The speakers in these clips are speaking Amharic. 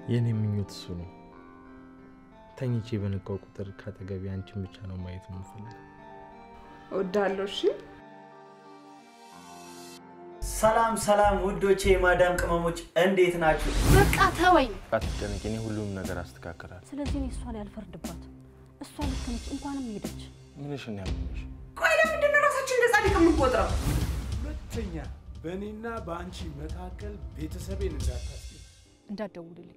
የኔ ምኞት እሱ ነው ተኝቼ በነቃው ቁጥር ካጠገቤ አንቺን ብቻ ነው ማየት የምፈልገው ወዳለው እሺ ሰላም ውዶቼ ማዳም ቅመሞች እንዴት ናችሁ በቃ ተወኝ አትጨነቂ እኔ ሁሉንም ነገር አስተካክላለሁ ስለዚህ እሷ ላይ አልፈርድባት እሷ ልክ ነች እንኳንም ሄደች ምንሽ ነው ያምንሽ ቆይ ለምንድን ነው ራሳችን እንደ ጻድቅ የምንቆጥረው ሁለተኛ በእኔና በአንቺ መካከል ቤተሰቤን እንዳትደውልልኝ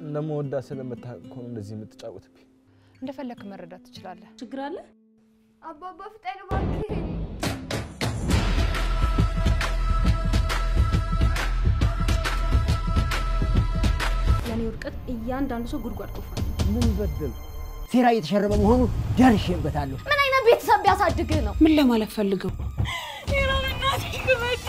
እንደምወዳ ስለምታውቅ እኮ ነው እንደዚህ የምትጫወትብኝ እንደፈለክ መረዳት ትችላለህ ችግር አለ አባባ ፍጠን እባክህ ያኔ ወርቀት እያንዳንዱ ሰው ጉድጓድ ቆፍሯል ምን ይበደል ሴራ እየተሸረበ መሆኑ ደርሼበታለሁ ምን አይነት ቤተሰብ ቢያሳድግህ ነው ምን ለማለት ፈልገው ይራም እናቴ ግበቲ